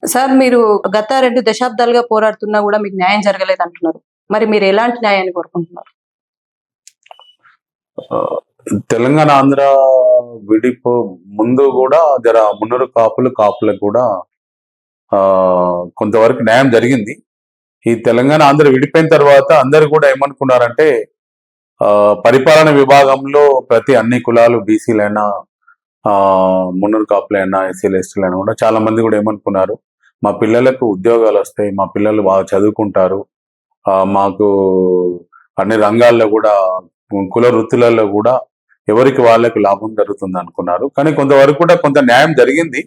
Sir మీరు గత 2 దశాబ్దాలుగా పోరాడుతున్నా గూడా మీకు న్యాయం జరగలేదంటున్నారు. మరి మీరు ఎలాంటి న్యాయాన్ని కోరుకుంటున్నారు? తెలంగాణ ఆంధ్ర విడిపో ముందు కూడా మున్నూరు కాపులకు కూడా కొంతవరకు న్యాయం జరిగింది. ఈ తెలంగాణ ఆంధ్ర విడిపోయిన తర్వాత అందరు కూడా ఏమనుకున్నారంటే పరిపాలన విభాగంలో ప్రతి అన్ని కులాలు బీసీలైనా మున్నూరు కాపులైనా ఎస్సీలు ఎస్టీలైనా కూడా చాలా మంది కూడా ఏమనుకున్నారు, మా పిల్లలకు ఉద్యోగాలు వస్తాయి, మా పిల్లలు బాగా చదువుకుంటారు, మాకు అన్ని రంగాల్లో కూడా కుల వృత్తులలో కూడా ఎవరికి వాళ్ళకి లాభం జరుగుతుంది అనుకున్నారు. కానీ కొంతవరకు కూడా కొంత న్యాయం జరిగింది.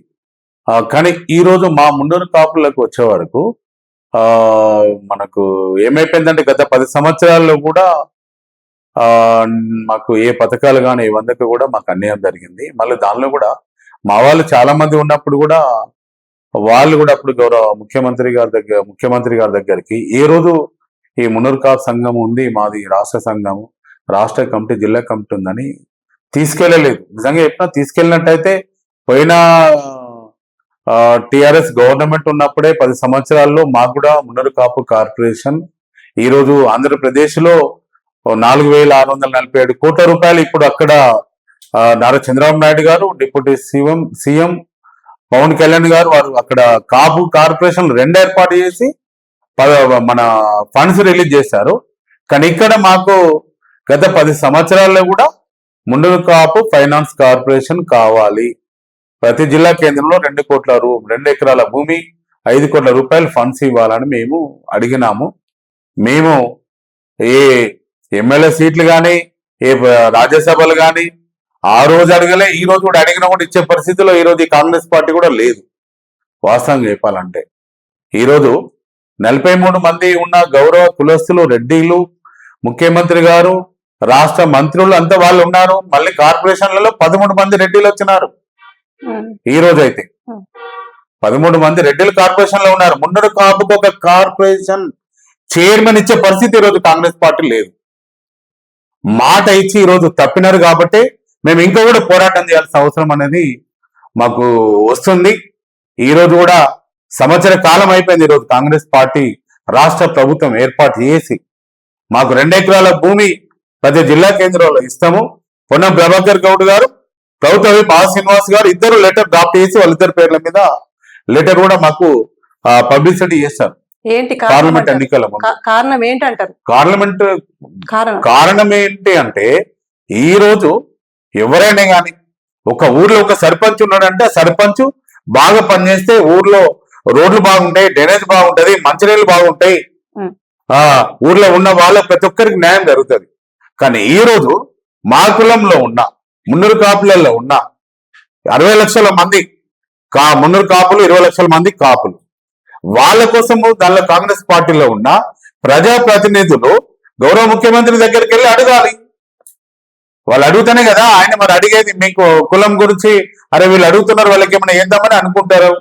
కానీ ఈ రోజు మా మున్నూరు కాపులకు వచ్చే వరకు మనకు ఏమైపోయిందంటే గత 10 సంవత్సరాల్లో కూడా మాకు ఏ పథకాలు కానీ ఇవందకు కూడా మాకు అన్యాయం జరిగింది. మళ్ళీ దానిలో కూడా మా వాళ్ళు చాలా మంది ఉన్నప్పుడు కూడా వాళ్ళు కూడా అప్పుడు గౌరవ ముఖ్యమంత్రి గారి దగ్గరికి ఏ రోజు ఈ మున్నూరు కాపు సంఘం ఉంది, మాది రాష్ట్ర సంఘము, రాష్ట్ర కమిటీ, జిల్లా కమిటీ ఉందని తీసుకెళ్ళలేదు. నిజంగా చెప్పినా తీసుకెళ్ళినట్టయితే పోయిన టిఆర్ఎస్ గవర్నమెంట్ ఉన్నప్పుడే 10 సంవత్సరాల్లో మాకు కూడా మున్నూరు కాపు కార్పొరేషన్ ఈ రోజు ఆంధ్రప్రదేశ్ లో 4,647 కోట్ల రూపాయలు ఇప్పుడు అక్కడ నారా చంద్రబాబు నాయుడు గారు, డిప్యూటీ సీఎం పవన్ కళ్యాణ్ గారు వారు అక్కడ కాపు కార్పొరేషన్ 2 ఏర్పాటు చేసి మన ఫండ్స్ రిలీజ్ చేశారు. కానీ ఇక్కడ మాకు గత 10 సంవత్సరాల్లో కూడా మున్నూరు కాపు ఫైనాన్స్ కార్పొరేషన్ కావాలి, ప్రతి జిల్లా కేంద్రంలో 2 ఎకరాల భూమి 5 కోట్ల రూపాయలు ఫండ్స్ ఇవ్వాలని మేము అడిగినాము. మేము ఏ ఎమ్మెల్యే సీట్లు కానీ ఏ రాజ్యసభలు కానీ ఆ రోజు అడగలే, ఈ రోజు కూడా అడిగినా కూడా ఇచ్చే పరిస్థితిలో ఈ రోజు ఈ కాంగ్రెస్ పార్టీ కూడా లేదు. వాస్తవంగా చెప్పాలంటే ఈరోజు 43 మంది ఉన్న గౌరవ కులస్తులు, రెడ్డిలు, ముఖ్యమంత్రి గారు, రాష్ట్ర మంత్రులు అంతా వాళ్ళు ఉన్నారు. మళ్ళీ కార్పొరేషన్లలో 13 మంది రెడ్డిలు వచ్చినారు. ఈ రోజు అయితే 13 మంది రెడ్డిలు కార్పొరేషన్ లో ఉన్నారు. మున్నూరు కాపుకు ఒక కార్పొరేషన్ చైర్మన్ ఇచ్చే పరిస్థితి ఈరోజు కాంగ్రెస్ పార్టీ లేదు. మాట ఇచ్చి ఈరోజు తప్పినారు కాబట్టి మేము ఇంకా కూడా పోరాటం చేయాల్సిన అవసరం అనేది మాకు వస్తుంది. ఈ రోజు కూడా సంవత్సర కాలం అయిపోయింది. ఈరోజు కాంగ్రెస్ పార్టీ రాష్ట్ర ప్రభుత్వం ఏర్పాటు చేసి మాకు 2 ఎకరాల భూమి ప్రతి జిల్లా కేంద్రంలో ఇస్తాము. పొన్నం ప్రభాకర్ గౌడ్ గారు, ప్రభుత్వ విప్ శ్రీనివాస్ గారు ఇద్దరు లెటర్ డ్రాఫ్ట్ చేసి వాళ్ళిద్దరు పేర్ల మీద లెటర్ కూడా మాకు పబ్లిసిటీ చేస్తారు. పార్లమెంట్ ఎన్నికల కారణం ఏంటంటారు? కారణం ఏంటి అంటే ఈ రోజు ఎవరైనా కానీ ఒక ఊర్లో ఒక సర్పంచ్ ఉన్నాడంటే ఆ సర్పంచ్ బాగా పనిచేస్తే ఊర్లో రోడ్లు బాగుంటాయి, డ్రైనేజ్ బాగుంటది, మంచినీళ్ళు బాగుంటాయి, ఊర్లో ఉన్న వాళ్ళ ప్రతి ఒక్కరికి న్యాయం జరుగుతుంది. కానీ ఈ రోజు మా కులంలో ఉన్న మున్నూరు కాపులలో ఉన్న 60 లక్షల మంది మున్నూరు కాపులు, 20 లక్షల మంది కాపులు, వాళ్ళ కోసము దానిలో కాంగ్రెస్ పార్టీలో ఉన్న ప్రజాప్రతినిధులు గౌరవ ముఖ్యమంత్రి దగ్గరికి వెళ్ళి అడగాలి. వాళ్ళు అడుగుతానే కదా ఆయన మరి అడిగేది. మీకు కులం గురించి అరే వీళ్ళు అడుగుతున్నారు, వాళ్ళకి ఏమైనా ఏందామని అనుకుంటారు.